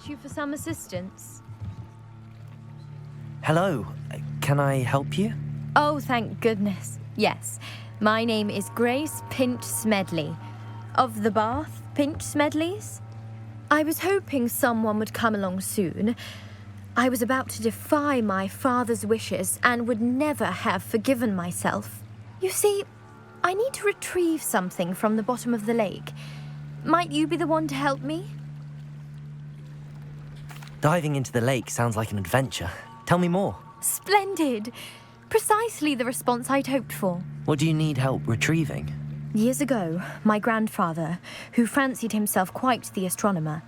reach you for some assistance? Hello, can I help you? Oh, thank goodness. Yes, my name is Grace Pinch Smedley, of the Bath Pinch Smedleys. I was hoping someone would come along soon. I was about to defy my father's wishes and would never have forgiven myself. You see, I need to retrieve something from the bottom of the lake. Might you be the one to help me? Diving into the lake sounds like an adventure. Tell me more. Splendid! Precisely the response I'd hoped for. What do you need help retrieving? Years ago, my grandfather, who fancied himself quite the astronomer,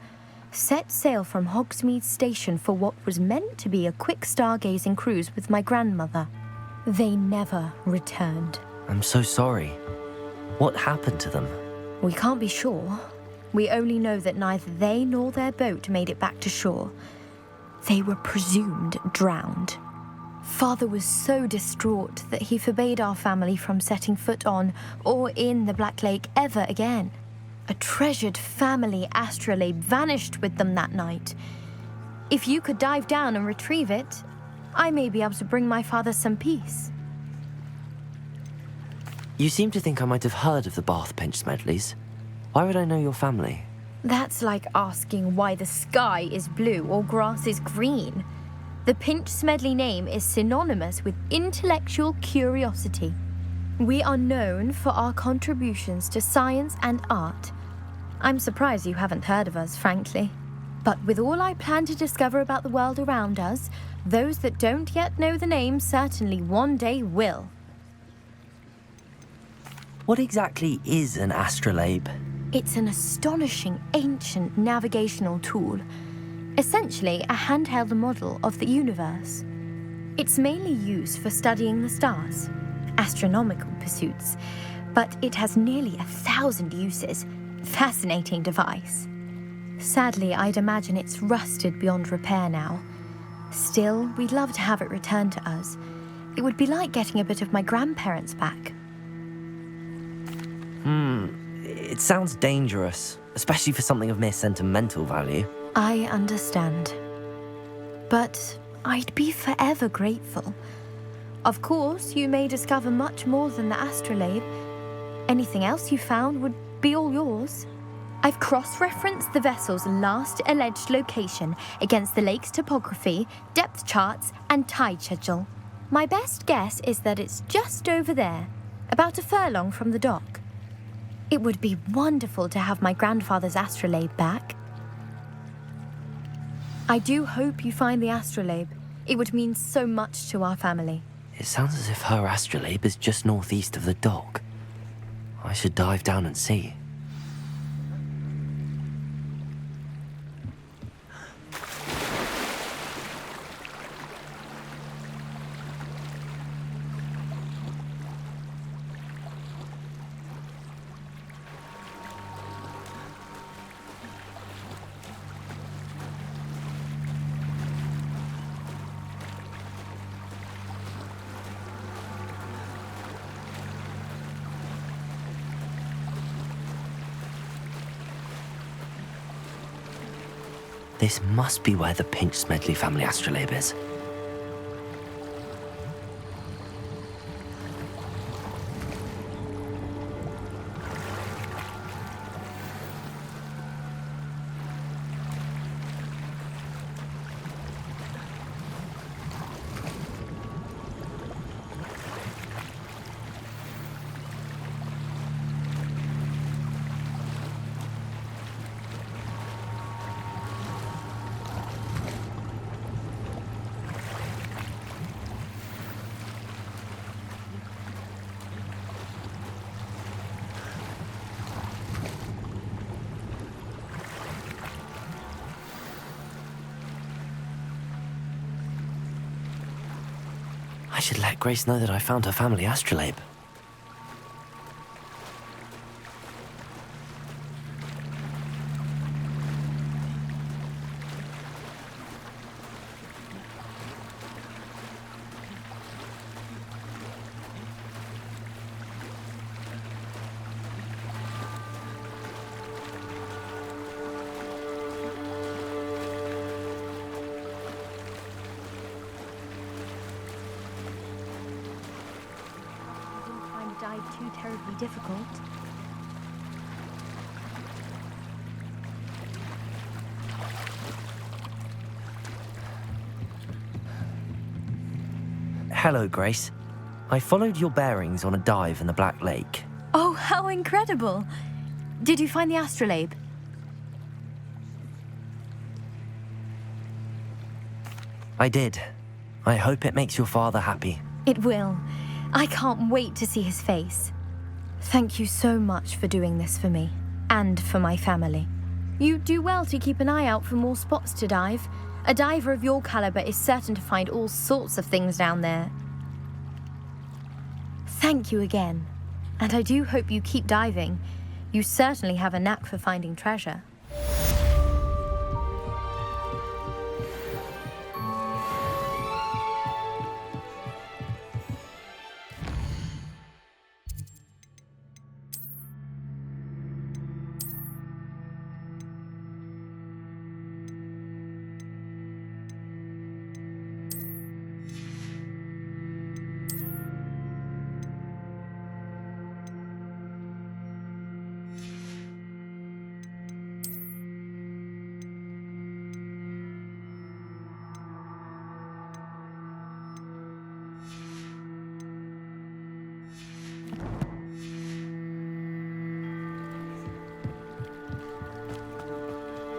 set sail from Hogsmeade Station for what was meant to be a quick stargazing cruise with my grandmother. They never returned. I'm so sorry. What happened to them? We can't be sure. We only know that neither they nor their boat made it back to shore. They were presumed drowned. Father was so distraught that he forbade our family from setting foot on or in the Black Lake ever again. A treasured family astrolabe vanished with them that night. If you could dive down and retrieve it, I may be able to bring my father some peace. You seem to think I might have heard of the Bath Pinch Smedleys. Why would I know your family? That's like asking why the sky is blue or grass is green. The Pinch Smedley name is synonymous with intellectual curiosity. We are known for our contributions to science and art. I'm surprised you haven't heard of us, frankly. But with all I plan to discover about the world around us, those that don't yet know the name certainly one day will. What exactly is an astrolabe? It's an astonishing ancient navigational tool. Essentially a handheld model of the universe. It's mainly used for studying the stars, astronomical pursuits, but it has nearly 1,000 uses. Fascinating device. Sadly, I'd imagine it's rusted beyond repair now. Still, we'd love to have it returned to us. It would be like getting a bit of my grandparents back. It sounds dangerous, especially for something of mere sentimental value. I understand. But I'd be forever grateful. Of course, you may discover much more than the astrolabe. Anything else you found would be all yours. I've cross-referenced the vessel's last alleged location against the lake's topography, depth charts, and tide schedule. My best guess is that it's just over there, about a furlong from the dock. It would be wonderful to have my grandfather's astrolabe back. I do hope you find the astrolabe. It would mean so much to our family. It sounds as if her astrolabe is just northeast of the dock. I should dive down and see. This must be where the Pinch Smedley family astrolabe is. I should let Grace know that I found her family astrolabe. dive too terribly difficult. Hello, Grace. I followed your bearings on a dive in the Black Lake. Oh, how incredible! Did you find the astrolabe? I did. I hope it makes your father happy. It will. I can't wait to see his face. Thank you so much for doing this for me, and for my family. You do well to keep an eye out for more spots to dive. A diver of your caliber is certain to find all sorts of things down there. Thank you again, and I do hope you keep diving. You certainly have a knack for finding treasure.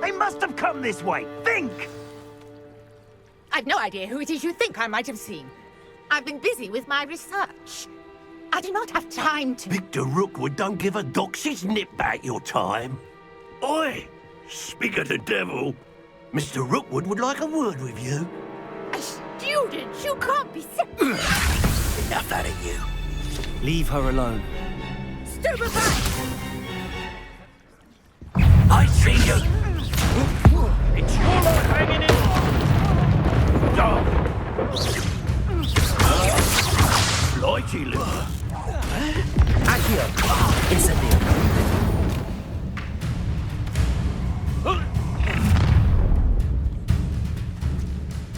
They must have come this way. Think! I've no idea who it is you think I might have seen. I've been busy with my research. I do not have time to... Victor Rookwood don't give a doxy's nip back your time. Oi! Speak of the devil. Mr. Rookwood would like a word with you. A student? You can't be... Enough out of you. Leave her alone. Stupefy! I see you! It's your life hanging in... Flighty liver. Accio! Incendio!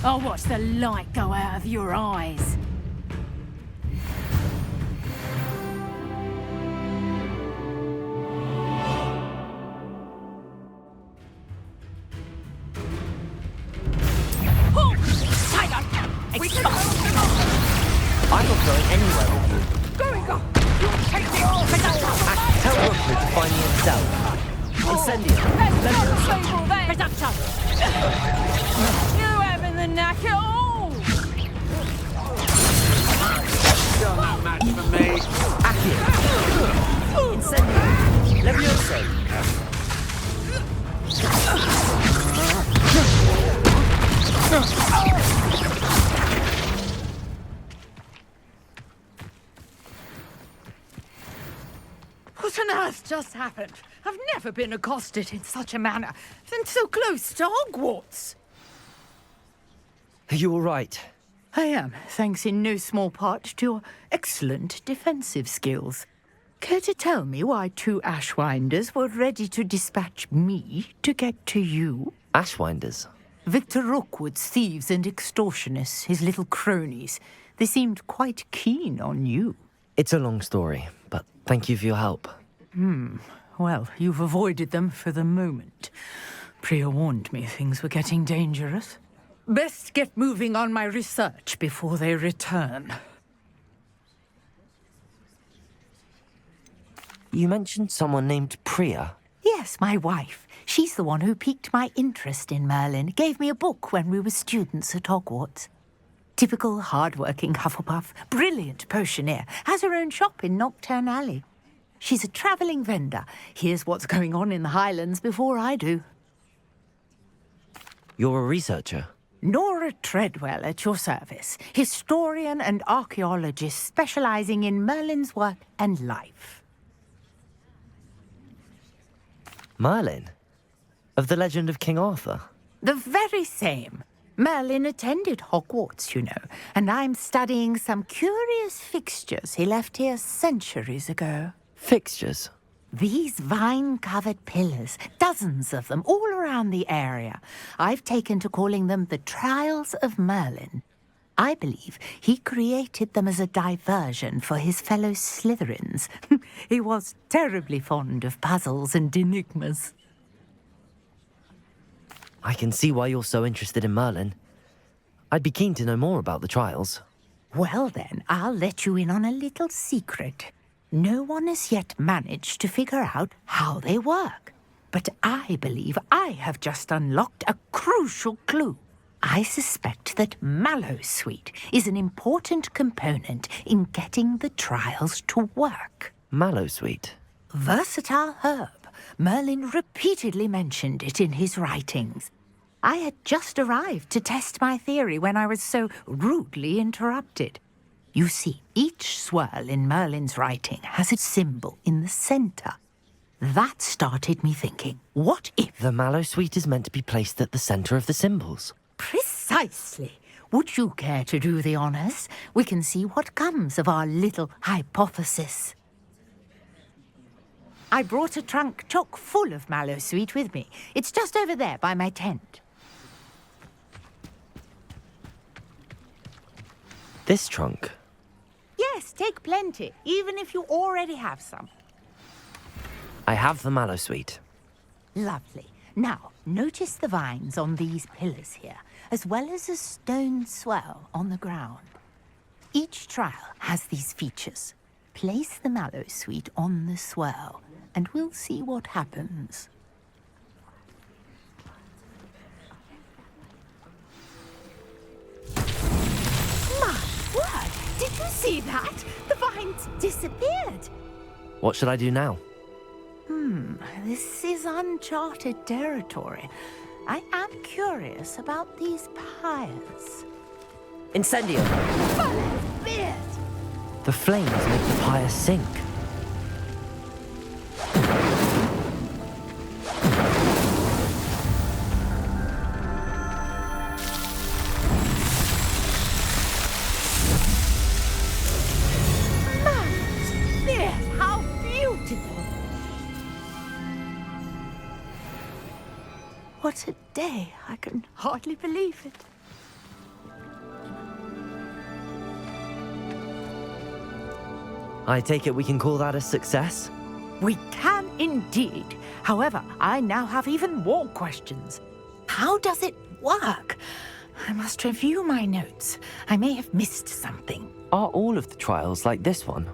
I'll watch the light go out of your eyes. I'm not going anywhere with you. Tell Rookwood to find me himself. Incendio! You having the knack at all? Still no match for me. Accio! Incendio! Levioso! What on earth just happened? I've never been accosted in such a manner, and so close to Hogwarts. Are you all right? I am, thanks in no small part to your excellent defensive skills. Care to tell me why two Ashwinders were ready to dispatch me to get to you? Ashwinders? Victor Rookwood's thieves and extortionists, his little cronies. They seemed quite keen on you. It's a long story, but thank you for your help. Well, you've avoided them for the moment. Priya warned me things were getting dangerous. Best get moving on my research before they return. You mentioned someone named Priya. Yes, my wife. She's the one who piqued my interest in Merlin. Gave me a book when we were students at Hogwarts. Typical hard-working Hufflepuff, brilliant potioneer, has her own shop in Knockturn Alley. She's a travelling vendor. Hears what's going on in the Highlands before I do. You're a researcher? Nora Treadwell at your service. Historian and archaeologist specialising in Merlin's work and life. Merlin? Of the legend of King Arthur? The very same. Merlin attended Hogwarts, you know, and I'm studying some curious fixtures he left here centuries ago. Fixtures? These vine-covered pillars, dozens of them, all around the area. I've taken to calling them the Trials of Merlin. I believe he created them as a diversion for his fellow Slytherins. He was terribly fond of puzzles and enigmas. I can see why you're so interested in Merlin. I'd be keen to know more about the trials. Well then, I'll let you in on a little secret. No one has yet managed to figure out how they work. But I believe I have just unlocked a crucial clue. I suspect that Mallowsweet is an important component in getting the trials to work. Mallowsweet? Versatile herb. Merlin repeatedly mentioned it in his writings. I had just arrived to test my theory when I was so rudely interrupted. You see, each swirl in Merlin's writing has a symbol in the center. That started me thinking, what if... The Mallowsweet is meant to be placed at the center of the symbols. Precisely. Would you care to do the honors? We can see what comes of our little hypothesis. I brought a trunk chock full of Mallowsweet with me. It's just over there by my tent. This trunk? Yes, take plenty, even if you already have some. I have the Mallowsweet. Lovely. Now, notice the vines on these pillars here, as well as a stone swell on the ground. Each trial has these features. Place the Mallowsweet on the swell, and we'll see what happens. My word! Did you see that? The vines disappeared. What should I do now? This is uncharted territory. I am curious about these pyres. Incendio! Beard! The flames make the pyre sink. Beard, how beautiful! What a day! I can hardly believe it. I take it we can call that a success? We can indeed. However, I now have even more questions. How does it work? I must review my notes. I may have missed something. Are all of the trials like this one?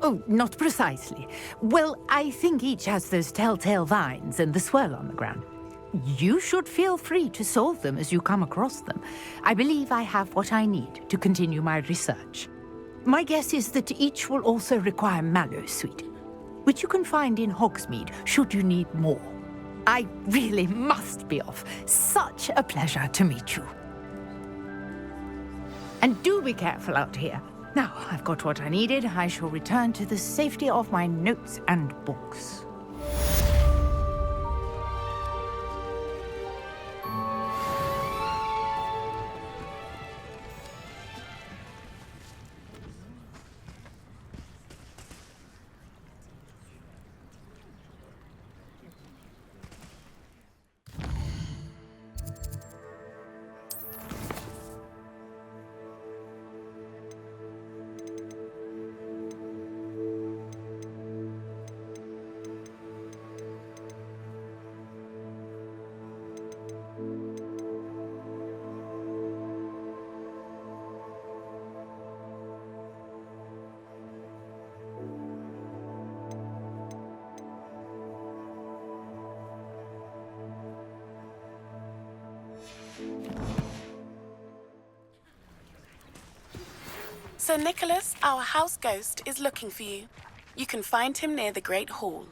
Oh, not precisely. Well, I think each has those telltale vines and the swirl on the ground. You should feel free to solve them as you come across them. I believe I have what I need to continue my research. My guess is that each will also require Mallowsweet, which you can find in Hogsmeade should you need more. I really must be off. Such a pleasure to meet you. And do be careful out here. Now, I've got what I needed. I shall return to the safety of my notes and books. Sir Nicholas, our house ghost, is looking for you. You can find him near the Great Hall.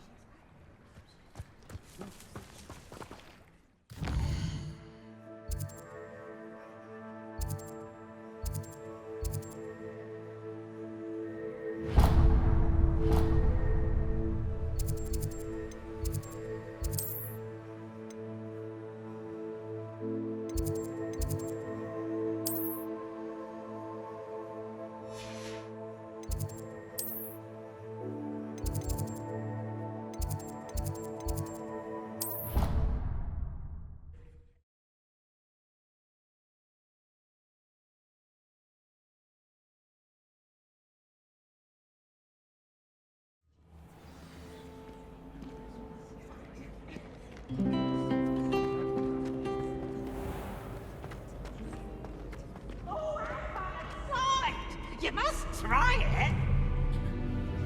try it?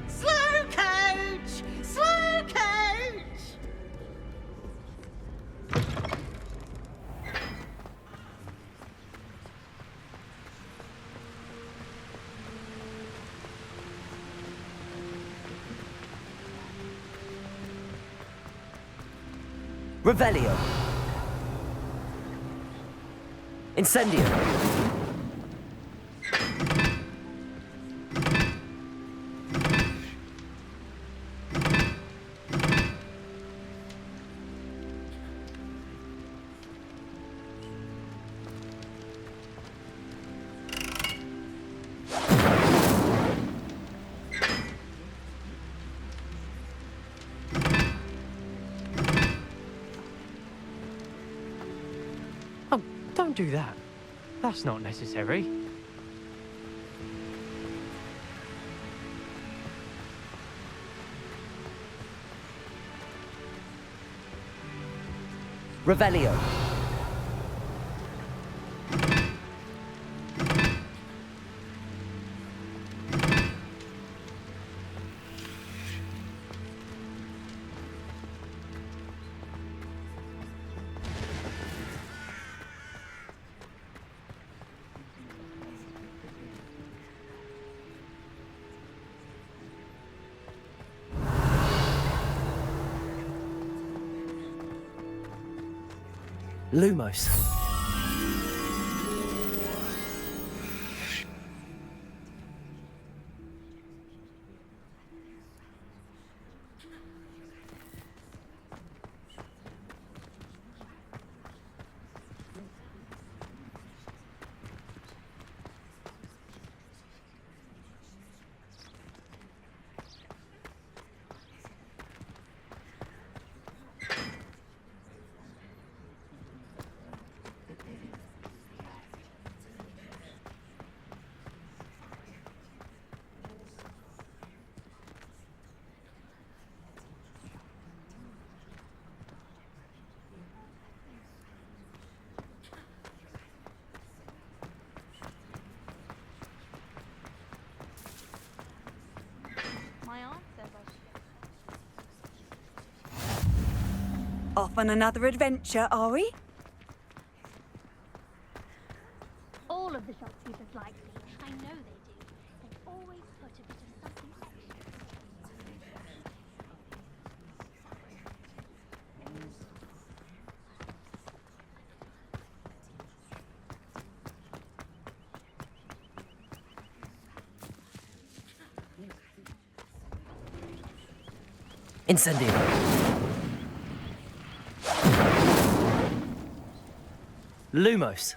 Slow coach! Slow coach! Revelio. Incendio. Oh, don't do that. That's not necessary. Revelio. Lumos. Off on another adventure, are we? All of the shopkeepers like me. I know they do. They always put a bit of something Incendio. Lumos.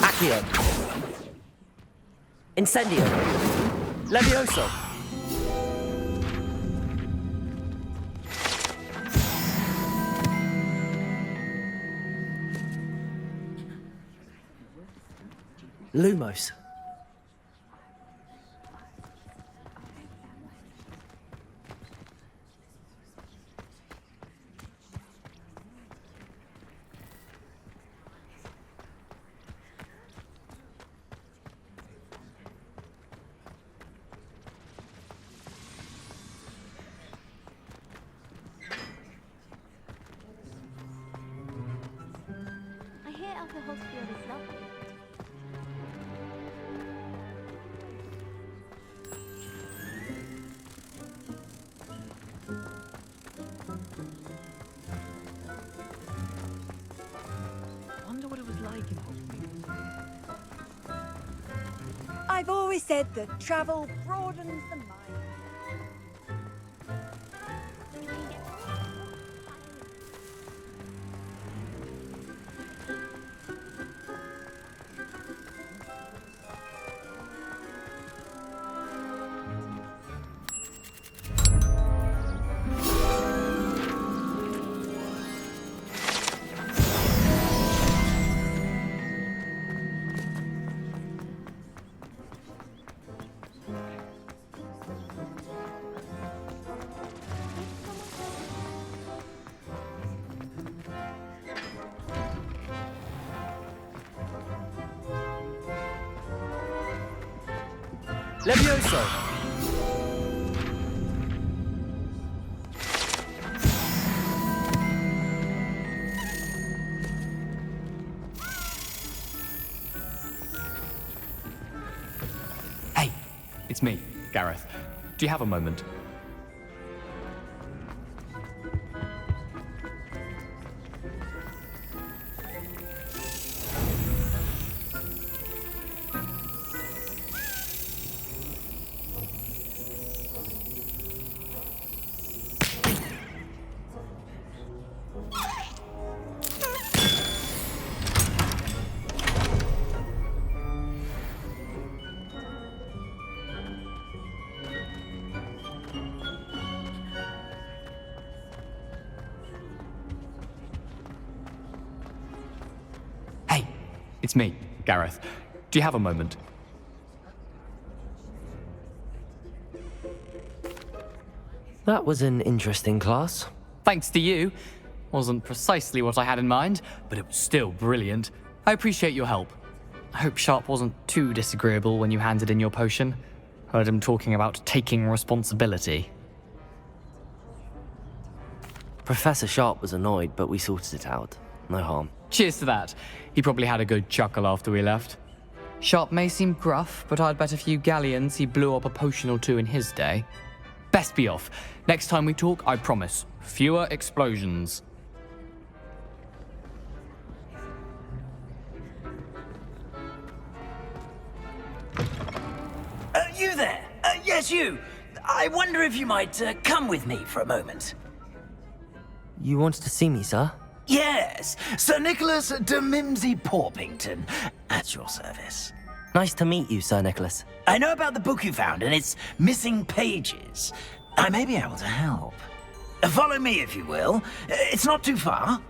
Accio. Incendio. Levioso. Lumos. I hear Upper Hosfield is lovely. I wonder what it was like in Hogwarts. I've always said that travel broadens the mind. Levioso! Hey, it's me, Gareth. Do you have a moment? It's me, Gareth. Do you have a moment? That was an interesting class. Thanks to you. Wasn't precisely what I had in mind, but it was still brilliant. I appreciate your help. I hope Sharp wasn't too disagreeable when you handed in your potion. Heard him talking about taking responsibility. Professor Sharp was annoyed, but we sorted it out. No harm. Cheers to that. He probably had a good chuckle after we left. Sharp may seem gruff, but I'd bet a few galleons he blew up a potion or two in his day. Best be off. Next time we talk, I promise, fewer explosions. You there? Yes, you. I wonder if you might come with me for a moment. You wanted to see me, sir? Yes, Sir Nicholas de Mimsy Porpington, at your service. Nice to meet you, Sir Nicholas. I know about the book you found and its missing pages. I may be able to help. Follow me, if you will. It's not too far.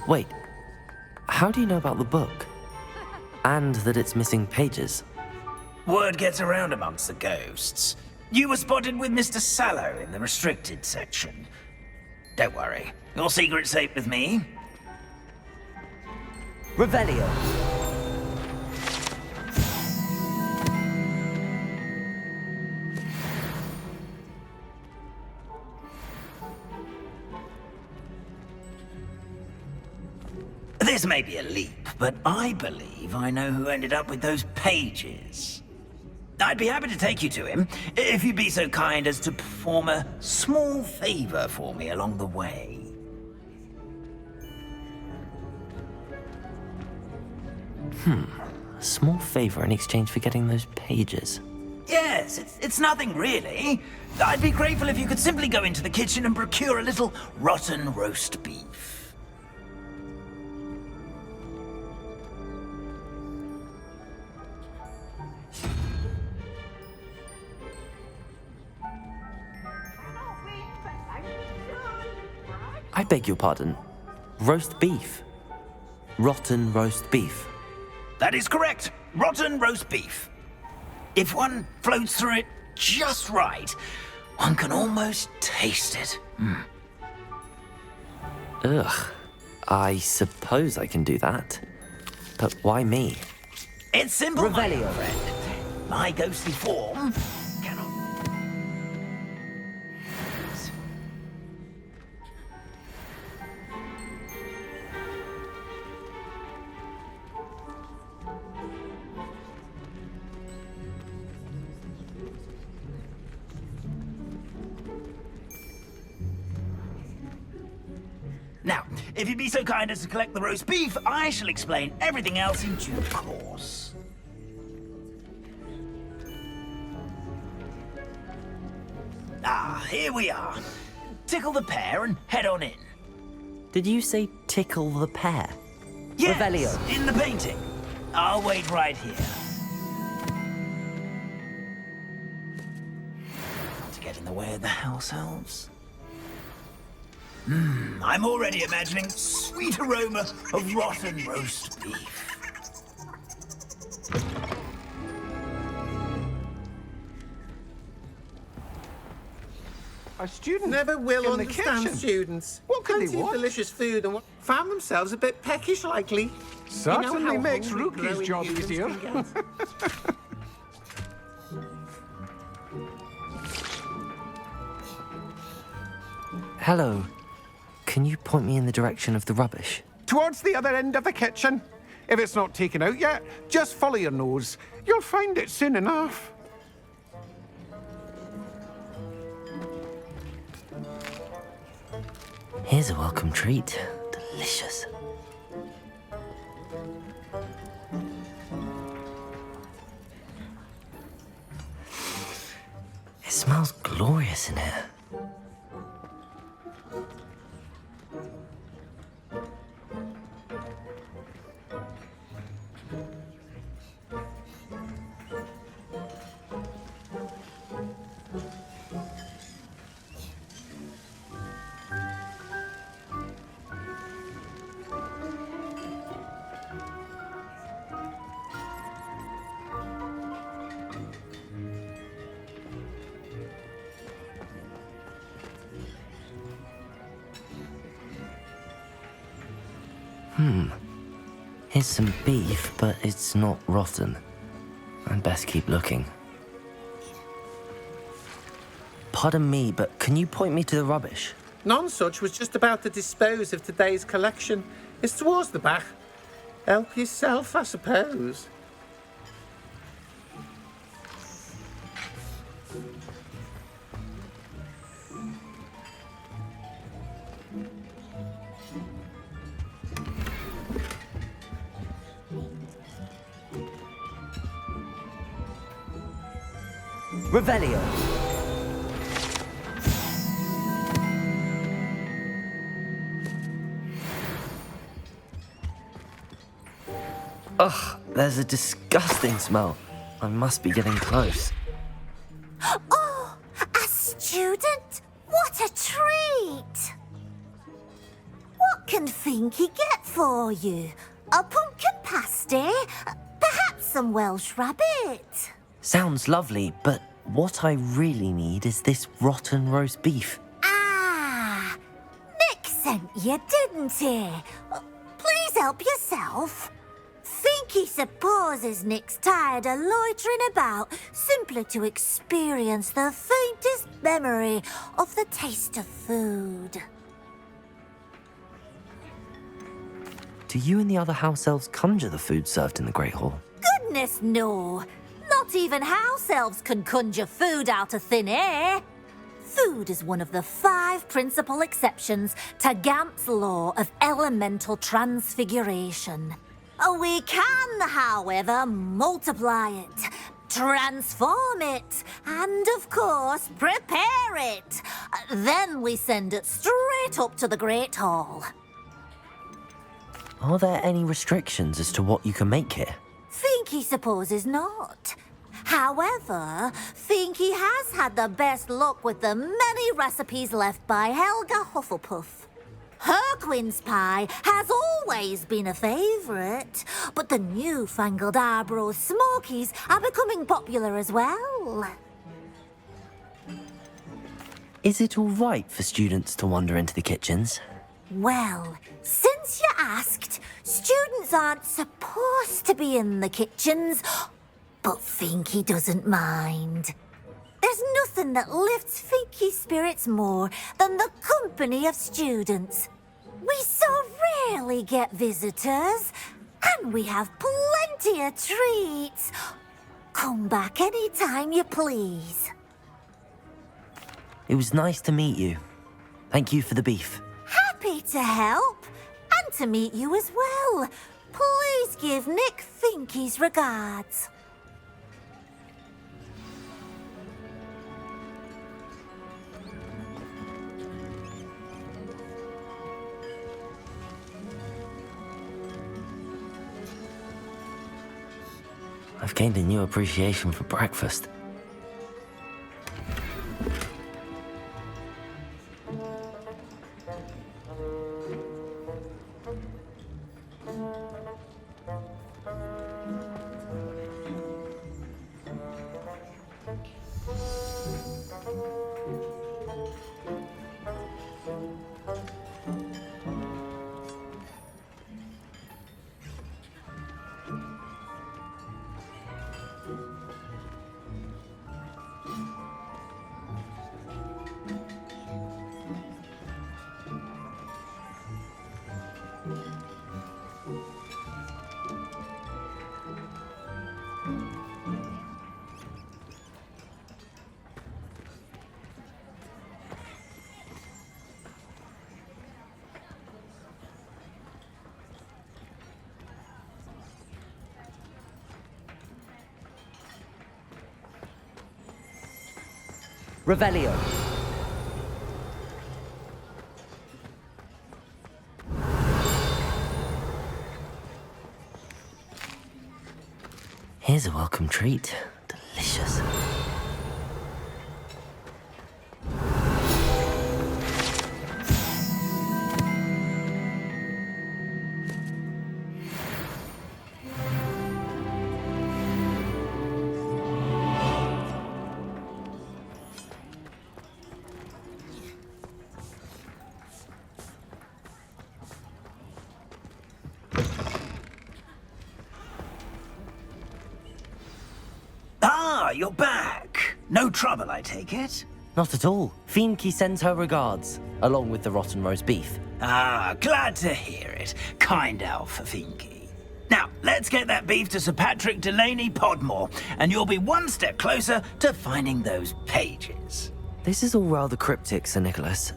Wait, how do you know about the book? And that it's missing pages? Word gets around amongst the ghosts. You were spotted with Mr. Sallow in the restricted section. Don't worry, your secret's safe with me. Revelio. This may be a leap, but I believe I know who ended up with those pages. I'd be happy to take you to him, if you'd be so kind as to perform a small favor for me along the way. A small favor in exchange for getting those pages. Yes, it's nothing really. I'd be grateful if you could simply go into the kitchen and procure a little rotten roast beef. I beg your pardon. Roast beef. Rotten roast beef. That is correct. Rotten roast beef. If one floats through it just right, one can almost taste it. Ugh. I suppose I can do that. But why me? It's simple, my Revelio. friend. My ghostly form cannot... Now, if you'd be so kind as to collect the roast beef, I shall explain everything else in due course. Ah, here we are. Tickle the pear and head on in. Did you say tickle the pear? Yes, Revelio. in the painting. I'll wait right here. Not to get in the way of the house elves. I'm already imagining sweet aroma of rotten roast beef. Our students never will in the understand kitchen. students. What can they Plenty of want? delicious food and found themselves a bit peckish, likely. Certainly how makes hungry Rookie's growing job humans easier. can get. Hello. Can you point me in the direction of the rubbish? Towards the other end of the kitchen. If it's not taken out yet, just follow your nose. You'll find it soon enough. Here's a welcome treat. Delicious. It smells glorious in here. Here's some beef, but it's not rotten. I'd best keep looking. Pardon me, but can you point me to the rubbish? Nonsuch was just about to dispose of today's collection. It's towards the back. Help yourself, I suppose. Revelio. Ugh, there's a disgusting smell. I must be getting close. Oh, a student? What a treat! What can Finky get for you? A pumpkin pasty? Perhaps some Welsh rabbit? Sounds lovely, but what I really need is this rotten roast beef. Ah, Nick sent you, didn't he? Please help yourself. Finky supposes Nick's tired of loitering about simply to experience the faintest memory of the taste of food. Do you and the other house elves conjure the food served in the Great Hall? Goodness, no. Not even house elves can conjure food out of thin air. Food is one of the 5 principal exceptions to Gamp's law of elemental transfiguration. We can, however, multiply it, transform it, and, of course, prepare it. Then we send it straight up to the Great Hall. Are there any restrictions as to what you can make here? Finky supposes not. However, Finky has had the best luck with the many recipes left by Helga Hufflepuff. Her quince pie has always been a favourite, but the newfangled Arbroath Smokies are becoming popular as well. Is it all right for students to wander into the kitchens? Well, since you asked, students aren't supposed to be in the kitchens, but Finky doesn't mind. There's nothing that lifts Finky's spirits more than the company of students. We so rarely get visitors, and we have plenty of treats. Come back any time you please. It was nice to meet you. Thank you for the beef. Happy to help, and to meet you as well. Please give Nick Finky's regards. I've gained a new appreciation for breakfast. Revelio. Here's a welcome treat. Delicious. You're back. No trouble, I take it? Not at all. Fienke sends her regards, along with the rotten roast beef. Ah, glad to hear it. Kind elf for Fienke. Now, let's get that beef to Sir Patrick Delaney Podmore, and you'll be one step closer to finding those pages. This is all rather cryptic, Sir Nicholas.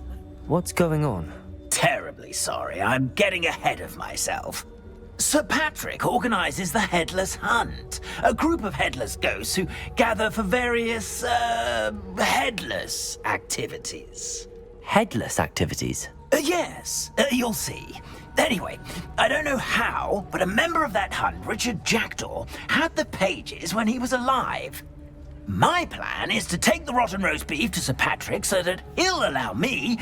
What's going on? Terribly sorry. I'm getting ahead of myself. Sir Patrick organizes the Headless Hunt, a group of headless ghosts who gather for various, headless activities. Headless activities? Yes, you'll see. Anyway, I don't know how, but a member of that hunt, Richard JACKDAW, had the pages when he was alive. My plan is to take the rotten roast beef to Sir Patrick so that he'll allow me,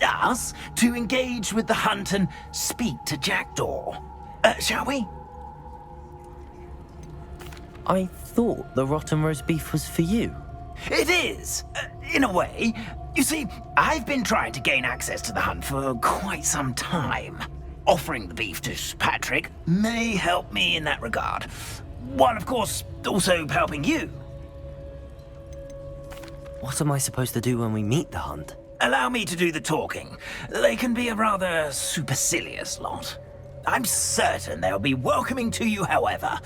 us, to engage with the hunt and speak to JACKDAW. Shall we? I thought the rotten roast beef was for you. It is, in a way. You see, I've been trying to gain access to the hunt for quite some time. Offering the beef to Patrick may help me in that regard. While, of course, also helping you. What am I supposed to do when we meet the hunt? Allow me to do the talking. They can be a rather supercilious lot. I'm certain they'll be welcoming to you, however,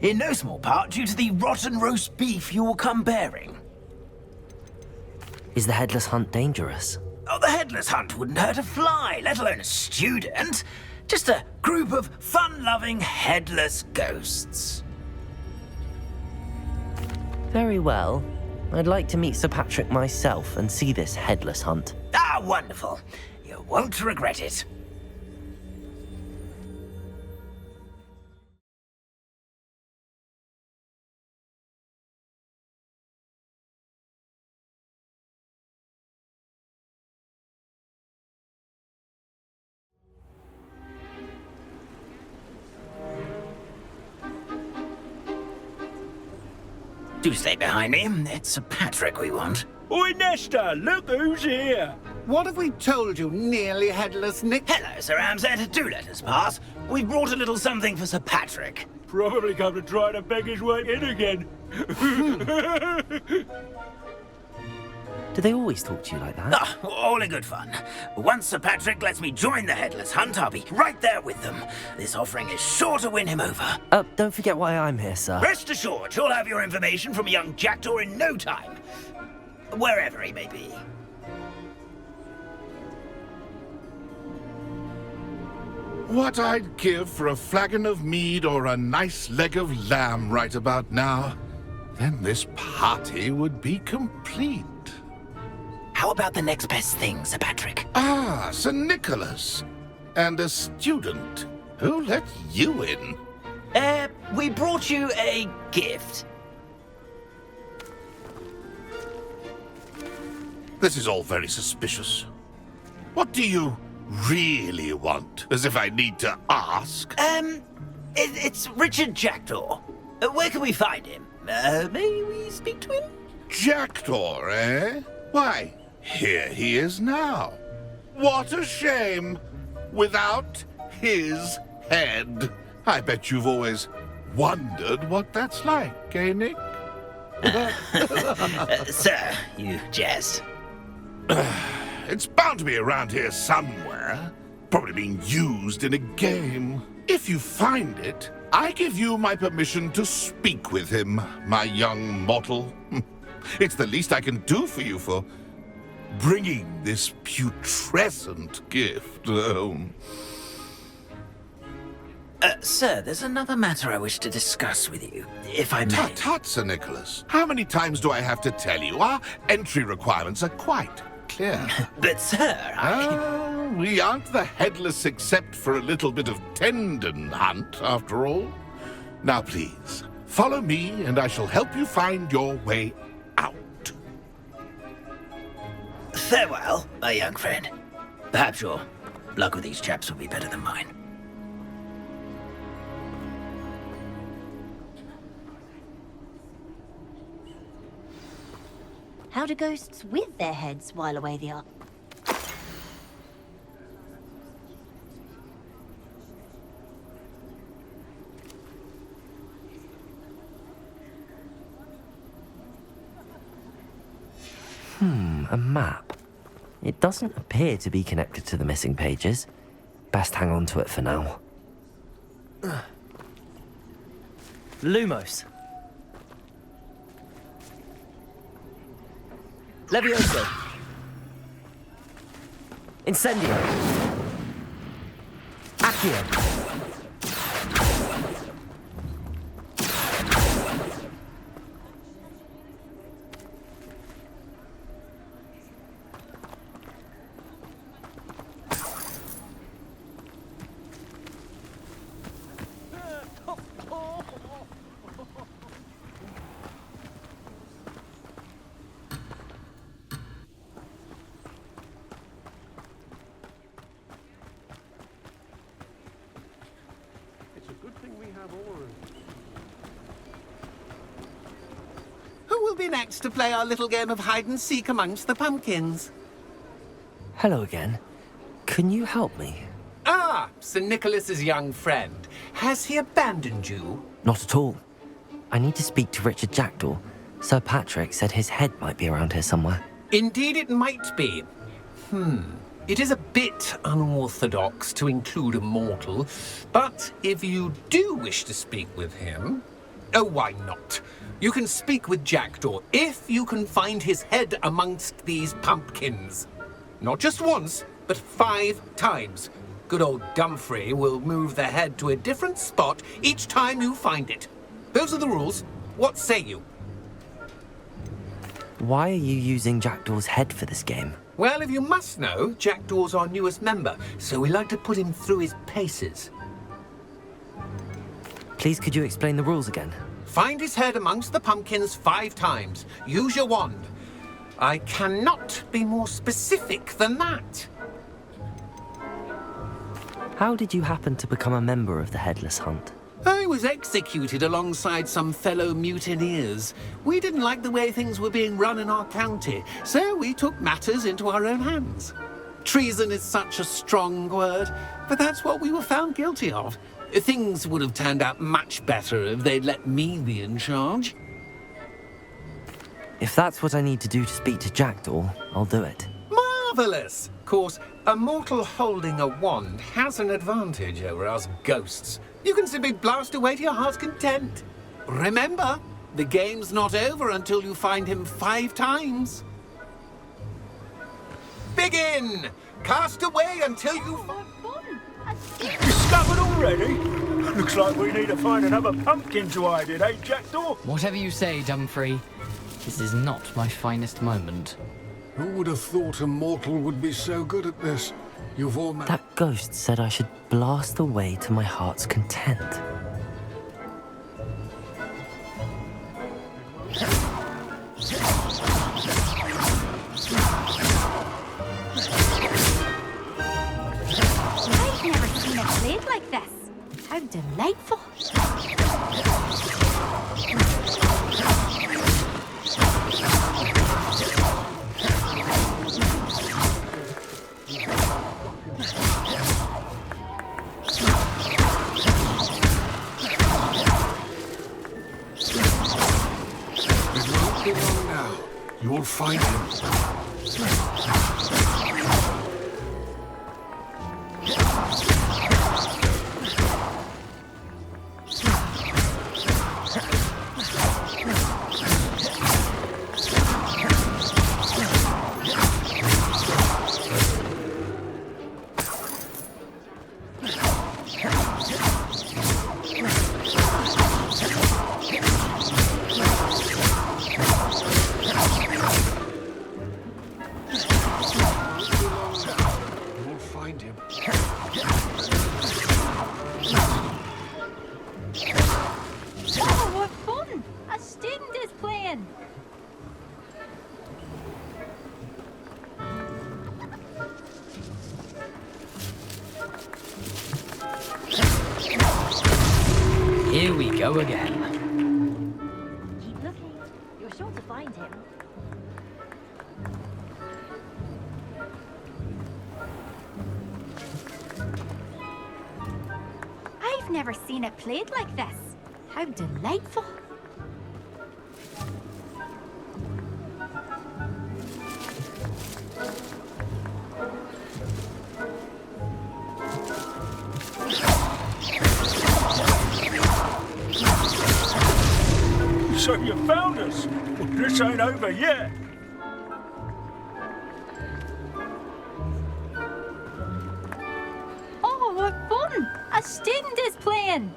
in no small part due to the rotten roast beef you will come bearing. Is the Headless Hunt dangerous? Oh, the Headless Hunt wouldn't hurt a fly, let alone a student. Just a group of fun-loving headless ghosts. Very well. I'd like to meet Sir Patrick myself and see this Headless Hunt. Ah, wonderful. You won't regret it. Do stay behind me. It's Sir Patrick we want. Oi, Nesta, look who's here. What have we told you, nearly headless Nick? Hello, Sir Ramsed. Do let us pass. We've brought a little something for Sir Patrick. Probably come to try to beg his way in again. Do they always talk to you like that? Ah, all in good fun. Once Sir Patrick lets me join the Headless Hunt, I'll be right there with them. This offering is sure to win him over. Don't forget why I'm here, sir. Rest assured, you'll have your information from young JACKDAW in no time. Wherever he may be. What I'd give for a flagon of mead or a nice leg of lamb right about now. Then this party would be complete. How about the next best thing, Sir Patrick? Ah, Sir Nicholas. And a student. Who let you in? We brought you a gift. This is all very suspicious. What do you really want? As if I need to ask. It's Richard Jackdaw. Where can we find him? May we speak to him? Jackdaw, eh? Why, here he is now. What a shame. Without his head. I bet you've always wondered what that's like, eh, Nick? Sir, you jest. It's bound to be around here somewhere. Probably being used in a game. If you find it, I give you my permission to speak with him, my young mortal. It's the least I can do for you for bringing this putrescent gift home. Sir, there's another matter I wish to discuss with you, if I may. Tut, Sir Nicholas. How many times do I have to tell you? Our entry requirements are quite clear. But, sir, we aren't the headless except for a little bit of tendon hunt, after all. Now, please, follow me, and I shall help you find your way out. Farewell, my young friend. Perhaps your luck with these chaps will be better than mine. How do ghosts with their heads while away the art? A map. It doesn't appear to be connected to the missing pages. Best hang on to it for now. Lumos. Levioso. Incendio. Accio. Who will be next to play our little game of hide-and-seek amongst the pumpkins? Hello again. Can you help me? Ah, Sir Nicholas's young friend. Has he abandoned you? Not at all. I need to speak to Richard Jackdaw. Sir Patrick said his head might be around here somewhere. Indeed it might be. It is a bit unorthodox to include a mortal, but if you do wish to speak with him... Oh, why not? You can speak with Jackdaw if you can find his head amongst these pumpkins. Not just once, but 5 times. Good old Dumfrey will move the head to a different spot each time you find it. Those are the rules. What say you? Why are you using Jackdaw's head for this game? Well, if you must know, Jackdaw's our newest member, so we like to put him through his paces. Please, could you explain the rules again? Find his head amongst the pumpkins 5 times. Use your wand. I cannot be more specific than that. How did you happen to become a member of the Headless Hunt? I was executed alongside some fellow mutineers. We didn't like the way things were being run in our county, so we took matters into our own hands. Treason is such a strong word, but that's what we were found guilty of. Things would have turned out much better if they'd let me be in charge. If that's what I need to do to speak to Jackdaw, I'll do it. Marvellous! Of course, a mortal holding a wand has an advantage over us ghosts. You can simply blast away to your heart's content. Remember, the game's not over until you find him 5 times. Begin! Cast away until you find... Discovered already? Looks like we need to find another pumpkin to hide in, eh, Jackdaw? Whatever you say, Dumfrey. This is not my finest moment. Who would have thought a mortal would be so good at this? You've all met... That ghost said I should blast away to my heart's content. delightful. It won't be long now. You'll find him. You'll find him. Oh, what fun! A student is playing. Here we go again. Keep looking. You're sure to find him. I've never seen it played like this. How delightful. So you found us. Well, this ain't over yet. Oh, what fun! A student is playing.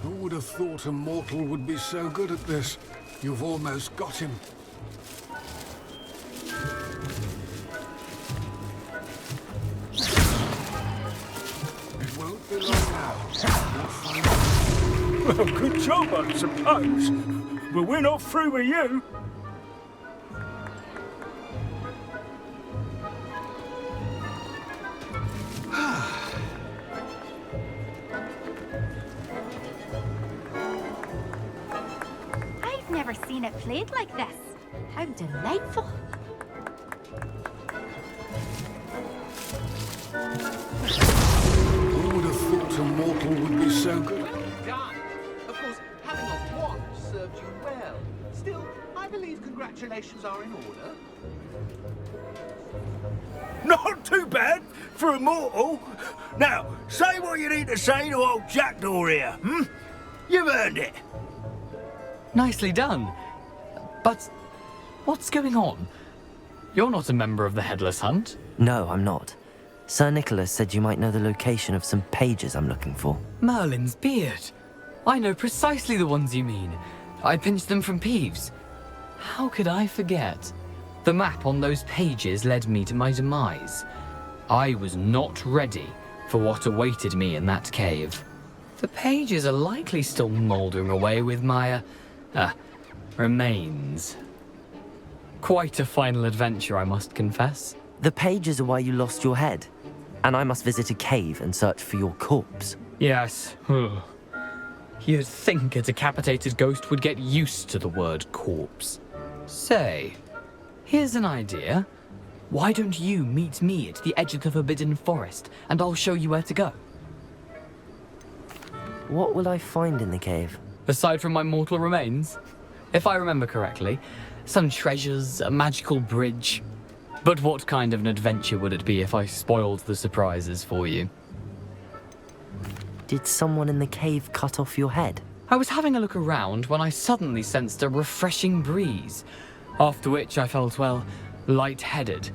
Who would have thought a mortal would be so good at this? You've almost got him. It won't be long now. You'll find him. Well, good job, I suppose. But we're not through with you. I've never seen it played like this. How delightful. Who would have thought a mortal would be so good? Done. Of course, having a watch served you well. Still, I believe congratulations are in order. Not too bad for a mortal. Now, say what you need to say to old JACKDAW here, hmm? You've earned it. Nicely done. But what's going on? You're not a member of the Headless Hunt. No, I'm not. Sir Nicholas said you might know the location of some pages I'm looking for. Merlin's beard. I know precisely the ones you mean. I pinched them from Peeves. How could I forget? The map on those pages led me to my demise. I was not ready for what awaited me in that cave. The pages are likely still mouldering away with my, remains. Quite a final adventure, I must confess. The pages are why you lost your head, and I must visit a cave and search for your corpse. Yes. You'd think a decapitated ghost would get used to the word corpse. Say, here's an idea. Why don't you meet me at the edge of the Forbidden Forest, and I'll show you where to go? What will I find in the cave? Aside from my mortal remains? If I remember correctly, some treasures, a magical bridge. But what kind of an adventure would it be if I spoiled the surprises for you? Did someone in the cave cut off your head? I was having a look around when I suddenly sensed a refreshing breeze, after which I felt, well, lightheaded.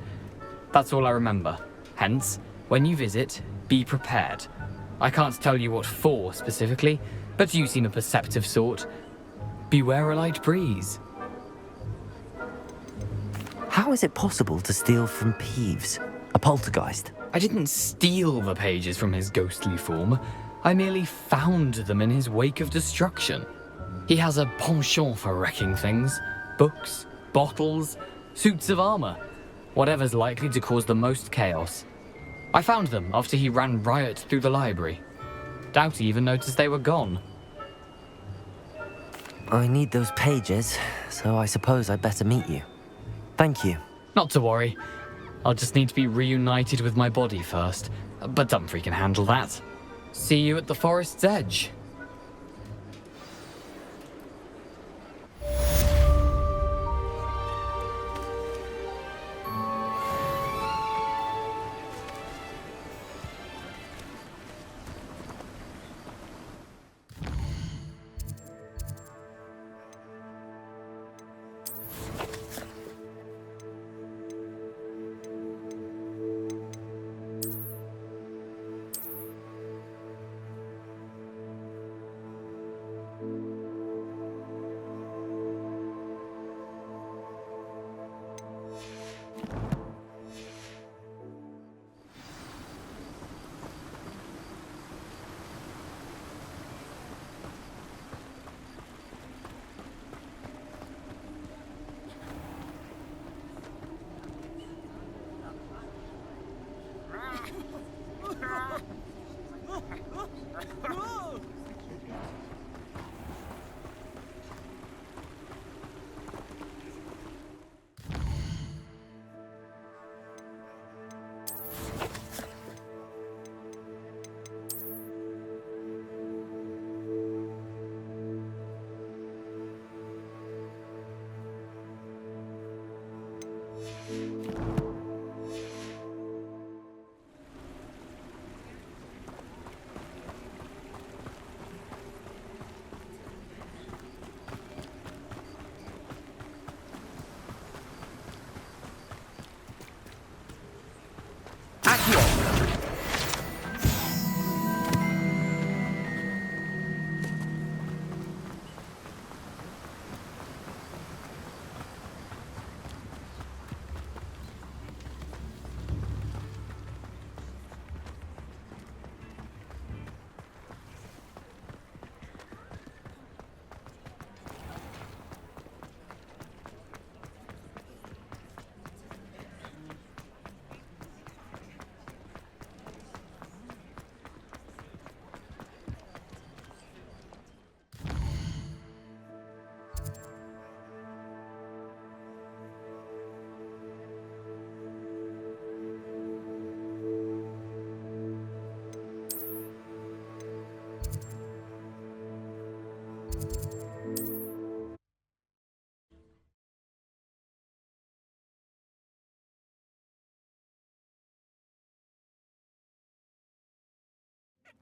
That's all I remember. Hence, when you visit, be prepared. I can't tell you what for specifically, but you seem a perceptive sort. Beware a light breeze. How is it possible to steal from Peeves, a poltergeist? I didn't steal the pages from his ghostly form. I merely found them in his wake of destruction. He has a penchant for wrecking things. Books, bottles, suits of armor. Whatever's likely to cause the most chaos. I found them after he ran riot through the library. Doubt he even noticed they were gone. I need those pages, so I suppose I'd better meet you. Thank you. Not to worry. I'll just need to be reunited with my body first. But Dumfries can handle that. See you at the forest's edge.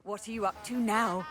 What are you up to now?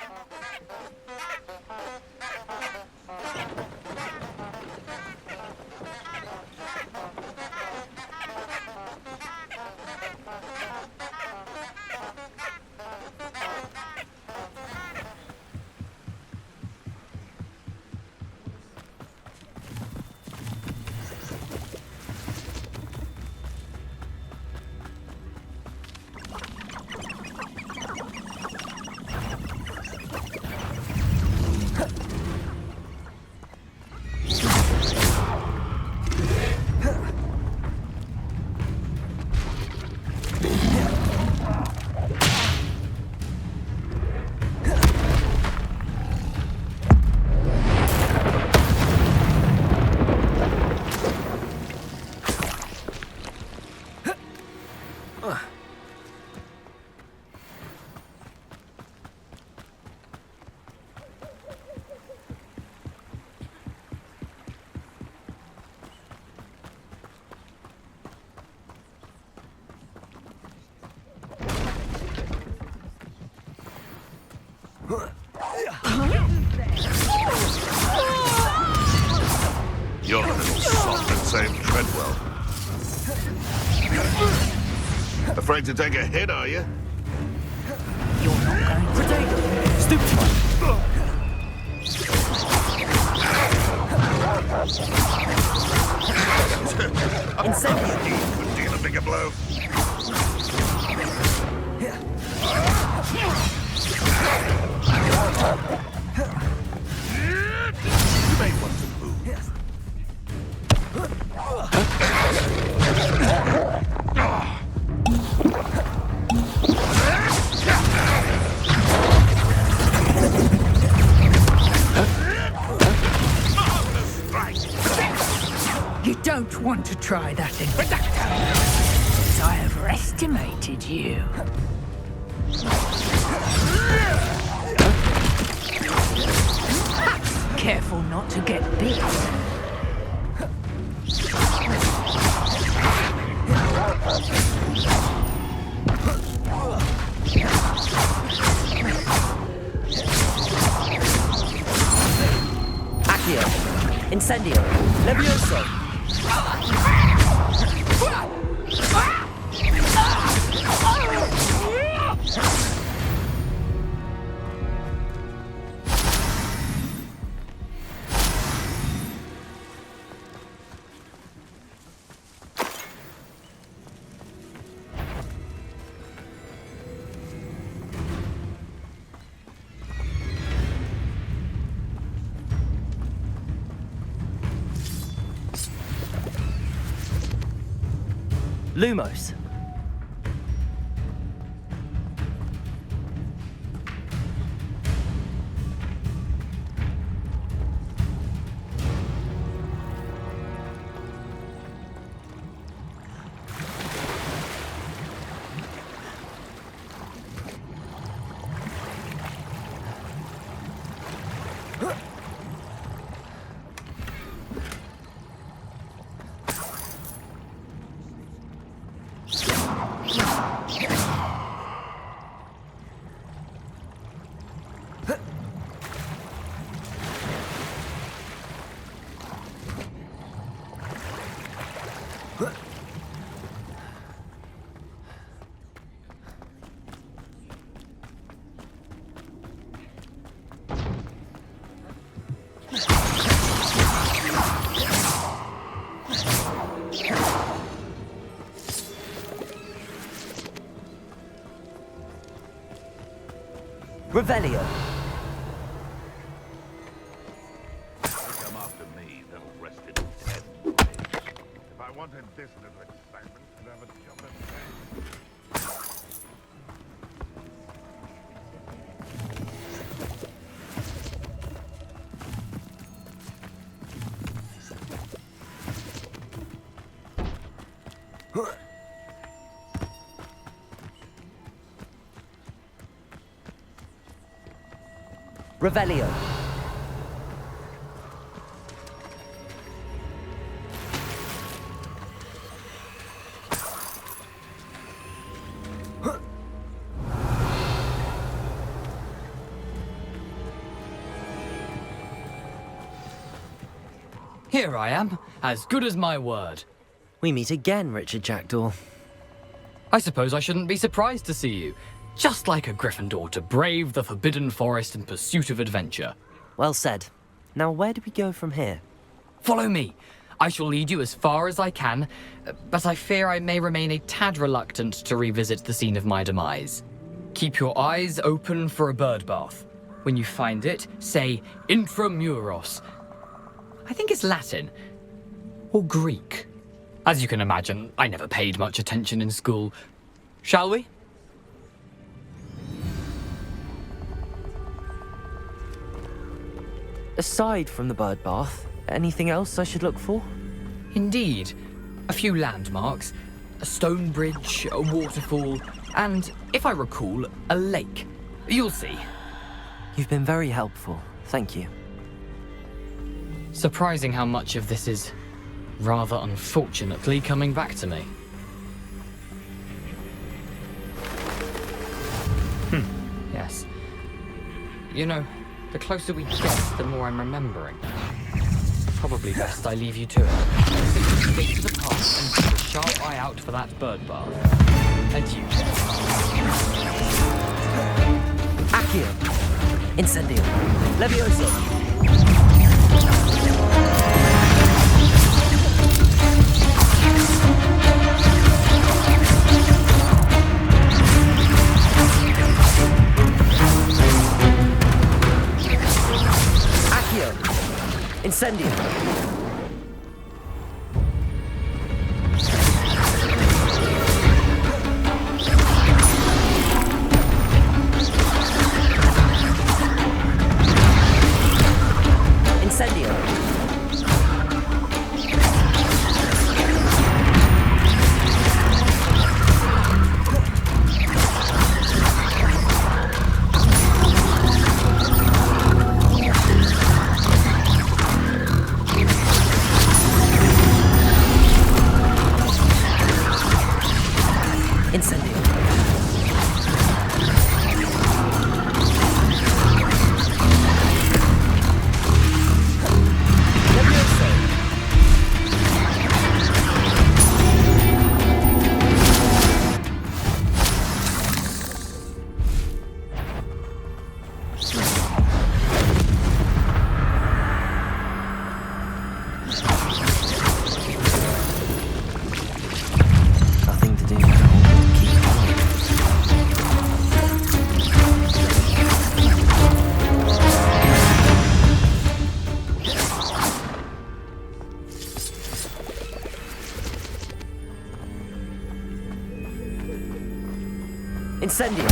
You're a little soft and same Treadwell. Afraid to take a hit, are you? You're not going to take it. Stupid one. Incendiary could deal a bigger blow. You may want to move. want to try that again? But I overestimated you. Careful not to get bit. Accio. Incendio. Levioso. Lumos. Revelio. Come after me, they'll rest in 10 days. If I wanted this little excitement, I'd have a job at 10. Revelio. Here I am, as good as my word. We meet again, Richard Jackdaw. I suppose I shouldn't be surprised to see you. Just like a Gryffindor to brave the Forbidden Forest in pursuit of adventure. Well said. Now where do we go from here? Follow me. I shall lead you as far as I can, but I fear I may remain a tad reluctant to revisit the scene of my demise. Keep your eyes open for a bird bath. When you find it, say Intramuros. I think it's Latin. Or Greek. As you can imagine, I never paid much attention in school. Shall we? Aside from the bird bath, anything else I should look for? Indeed. A few landmarks, a stone bridge, a waterfall, and, if I recall, a lake. You'll see. You've been very helpful. Thank you. Surprising how much of this is, rather unfortunately, coming back to me. Yes. You know, the closer we get, the more I'm remembering. Probably best I leave you to it. Stay to the path and keep a sharp eye out for that bird bath. And you. Accio. Incendio. Levioso. Incendio. Incendio. Incendio. Nothing to do now but keep going. Incendio.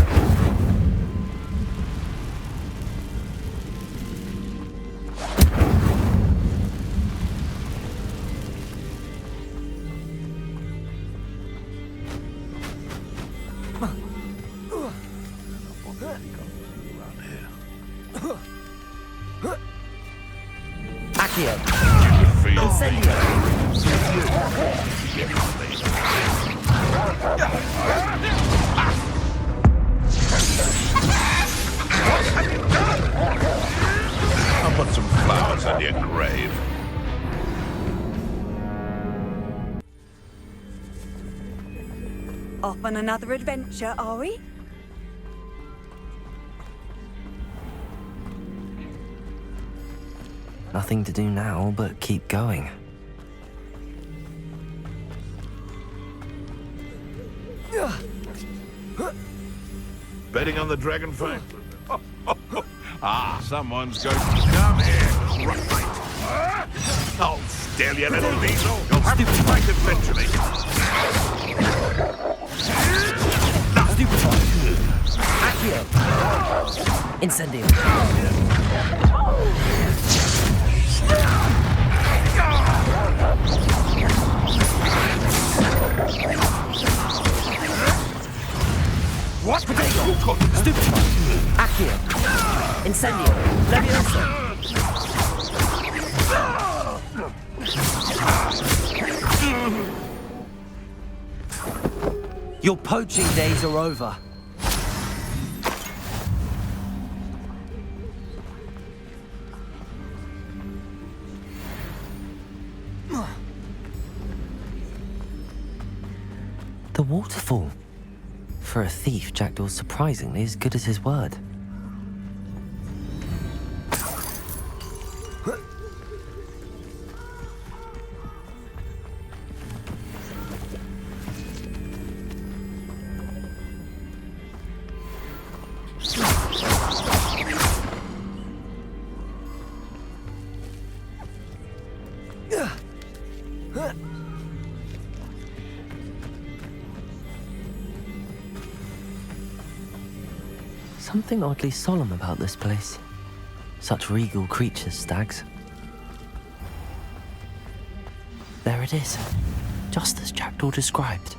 Accio. Incendio. I'll put some flowers on your grave. Off on another adventure, are we? Nothing to do now but keep going. Betting on the dragonfly? Someone's going to come here. Right. Oh, still, you little weasel. You'll have to fight eventually. Accio. Incendio. What? Potato. Stupefy. Accio. Incendio. Leviosa. Your poaching days are over. The waterfall. For a thief, Jackdaw's surprisingly as good as his word. Something oddly solemn about this place. Such regal creatures, stags. There it is, just as Jackdaw described.